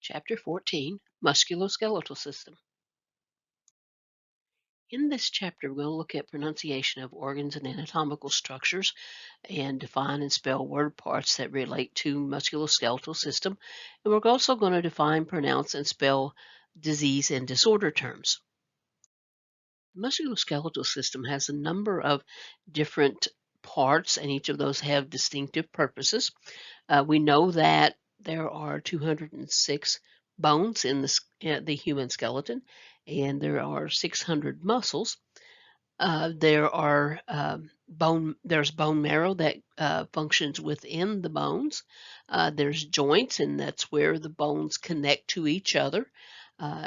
Chapter 14, Musculoskeletal System. In this chapter, we'll look at pronunciation of organs and anatomical structures and define and spell word parts that relate to musculoskeletal system. And we're also going to define, pronounce, and spell disease and disorder terms. The musculoskeletal system has a number of different parts, and each of those have distinctive purposes. We know that there are 206 bones in the human skeleton, and there are 600 muscles. There's bone marrow that functions within the bones. There's joints, and that's where the bones connect to each other.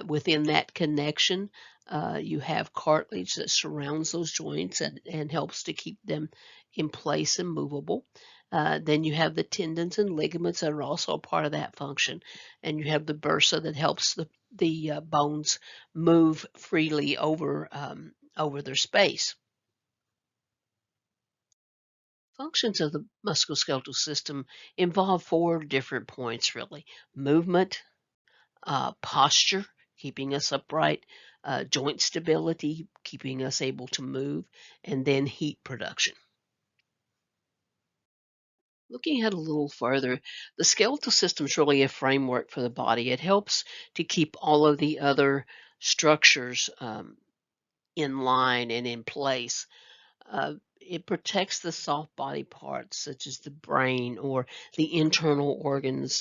Within that connection, you have cartilage that surrounds those joints and helps to keep them in place and movable. Then you have the tendons and ligaments that are also a part of that function, and you have the bursa that helps the bones move freely over their space. Functions of the musculoskeletal system involve four different points, really: movement, posture, keeping us upright, joint stability, keeping us able to move, and then heat production. Looking ahead a little further, the skeletal system is really a framework for the body. It helps to keep all of the other structures in line and in place. It protects the soft body parts, such as the brain or the internal organs,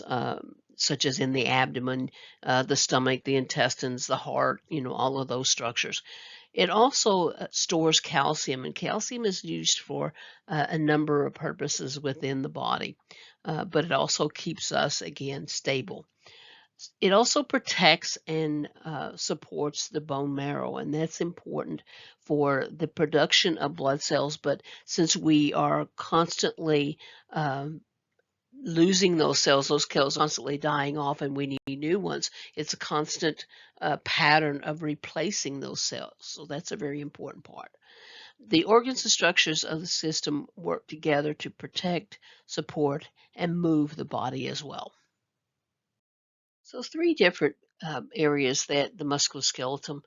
such as in the abdomen, the stomach, the intestines, the heart, all of those structures. It also stores calcium, and calcium is used for a number of purposes within the body, but it also keeps us, again, stable. It also protects and supports the bone marrow, and that's important for the production of blood cells. But since we are constantly losing those cells constantly dying off, and we need new ones, it's a constant pattern of replacing those cells. So that's a very important part. The organs and structures of the system work together to protect, support, and move the body as well. So three different areas that the musculoskeletal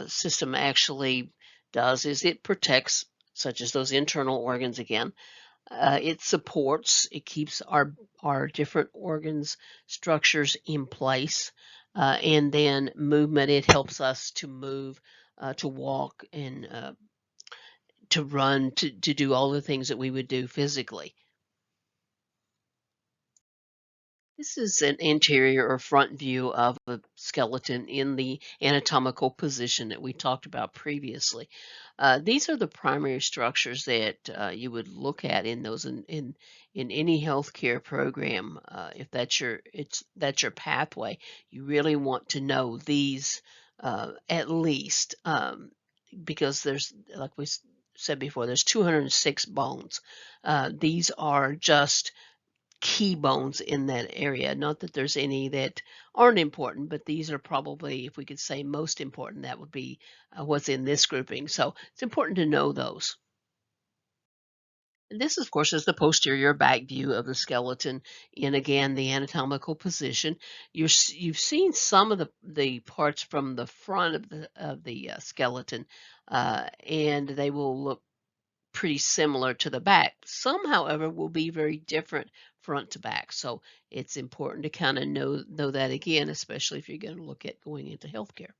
system actually does is it protects, such as those internal organs again. It supports, it keeps our different organs, structures in place. And then movement, it helps us to move, to walk, and to run, to do all the things that we would do physically. This is an anterior or front view of the skeleton in the anatomical position that we talked about previously. These are the primary structures that you would look at in those in any healthcare program. If that's your pathway, you really want to know these at least, because there's, like we said before, there's 206 bones. These are just key bones in that area. Not that there's any that aren't important, but these are probably, if we could say most important, that would be what's in this grouping. So it's important to know those. And this, of course, is the posterior back view of the skeleton in, again, the anatomical position. You've seen some of the parts from the front of the skeleton, and they will look pretty similar to the back. Some, however, will be very different front to back. So it's important to kind of know that again, especially if you're going to look at going into healthcare.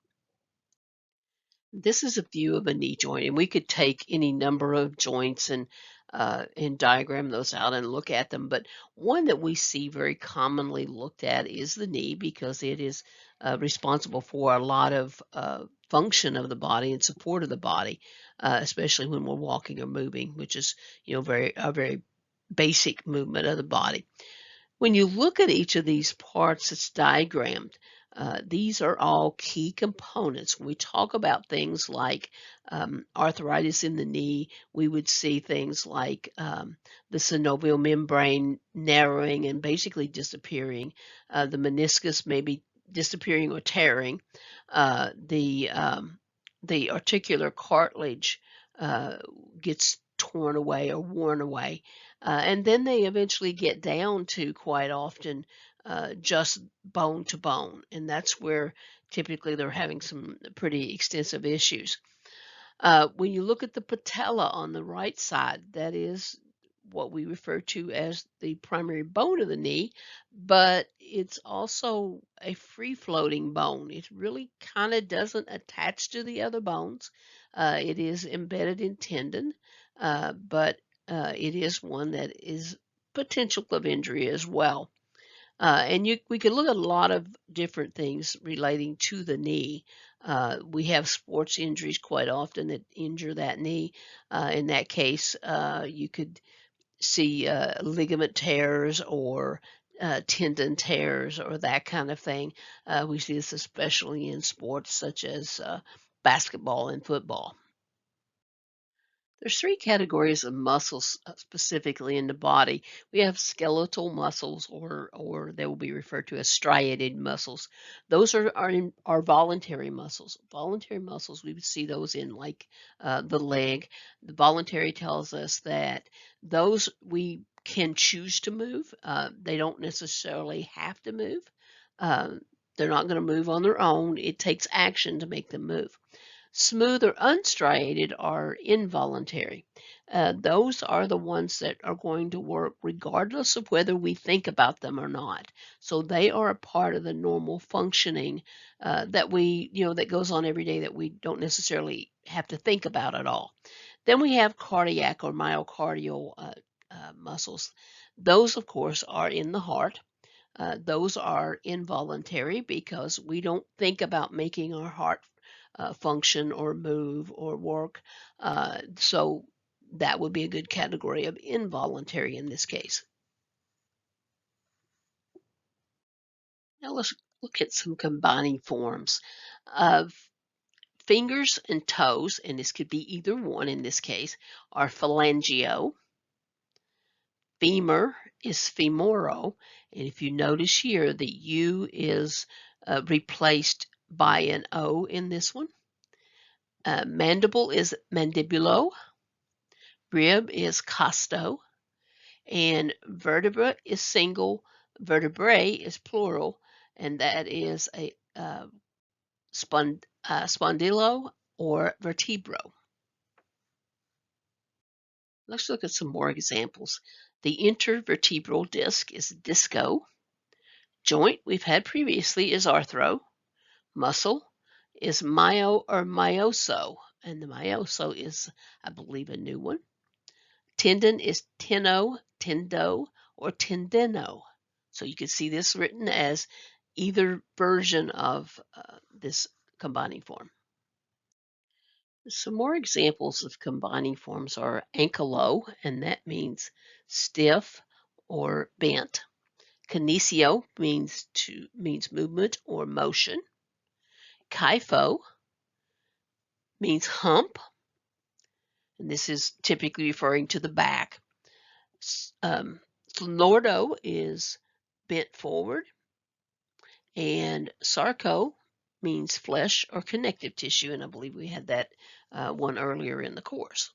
This is a view of a knee joint, and we could take any number of joints and diagram those out and look at them. But one that we see very commonly looked at is the knee, because it is responsible for a lot of function of the body and support of the body, especially when we're walking or moving, which is a very basic movement of the body. When you look at each of these parts that's diagrammed, these are all key components. When we talk about things like arthritis in the knee, we would see things like the synovial membrane narrowing and basically disappearing, the meniscus maybe disappearing or tearing, the articular cartilage gets torn away or worn away. And then they eventually get down to, quite often, just bone to bone, and that's where typically they're having some pretty extensive issues. When you look at the patella on the right side, that is what we refer to as the primary bone of the knee, but it's also a free floating bone. It really kind of doesn't attach to the other bones. It is embedded in tendon, but it is one that is potential of injury as well. We can look at a lot of different things relating to the knee. We have sports injuries quite often that injure that knee. In that case, you could see ligament tears or tendon tears or that kind of thing. We see this especially in sports such as basketball and football. There's three categories of muscles specifically in the body. We have skeletal muscles, or they will be referred to as striated muscles. Those are voluntary muscles. Voluntary muscles, we would see those in like the leg. The voluntary tells us that those we can choose to move. They don't necessarily have to move. Uh, they're not going to move on their own. It takes action to make them move. Smooth or unstriated are involuntary. Those are the ones that are going to work regardless of whether we think about them or not. So they are a part of the normal functioning that that goes on every day that we don't necessarily have to think about at all. Then we have cardiac or myocardial muscles. Those, of course, are in the heart. Those are involuntary because we don't think about making our heart function or move or work. So that would be a good category of involuntary in this case. Now let's look at some combining forms of fingers and toes, and this could be either one in this case, are phalangio. Femur is femoro, and if you notice here, the U is replaced by an O in this one. Mandible is mandibulo, rib is costo, and vertebra is single, vertebrae is plural, and that is a spondilo or vertebro. Let's look at some more examples. The intervertebral disc is disco. Joint we've had previously is arthro. Muscle is myo or myoso, and the myoso is, I believe, a new one. Tendon is teno, tendo, or tendino. So you can see this written as either version of this combining form. Some more examples of combining forms are ankylo, and that means stiff or bent. Kinesio means movement or motion. Kypho means hump, and this is typically referring to the back. Lordo is bent forward, and sarco means flesh or connective tissue, and I believe we had that one earlier in the course.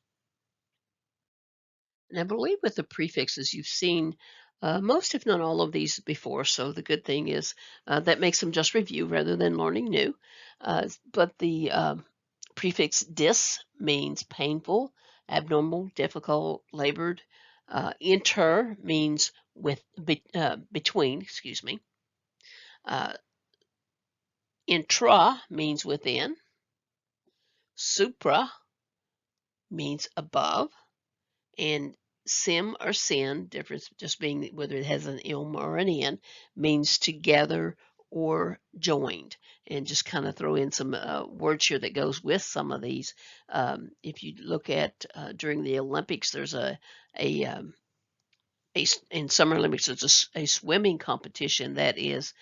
And I believe with the prefixes you've seen most, if not all, of these before, so the good thing is that makes them just review rather than learning new. But the prefix dis means painful, abnormal, difficult, labored. Inter means between, excuse me. Intra means within. Supra means above. And sim or sin, difference just being whether it has an ilm or an in, means together or joined. And just kind of throw in some words here that goes with some of these. If you look at during the Olympics, there's in Summer Olympics, there's a swimming competition that is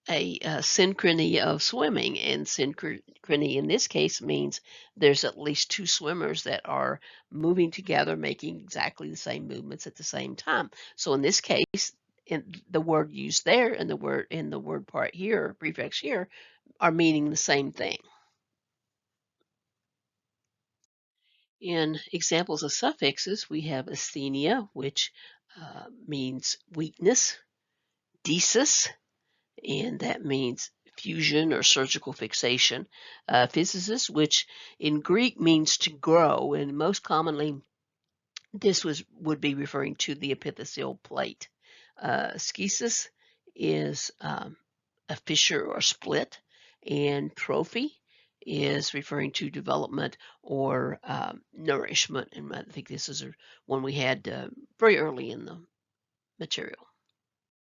a synchrony of swimming, and synchrony in this case means there's at least two swimmers that are moving together, making exactly the same movements at the same time. So in this case, the word used there and the word part here, prefix here, are meaning the same thing. In examples of suffixes, we have asthenia, which means weakness, desis, and that means fusion or surgical fixation. Physis, which in Greek means to grow, and most commonly this would be referring to the epiphyseal plate. Schisis is a fissure or split, and trophy is referring to development or nourishment. And I think this is one we had very early in the material.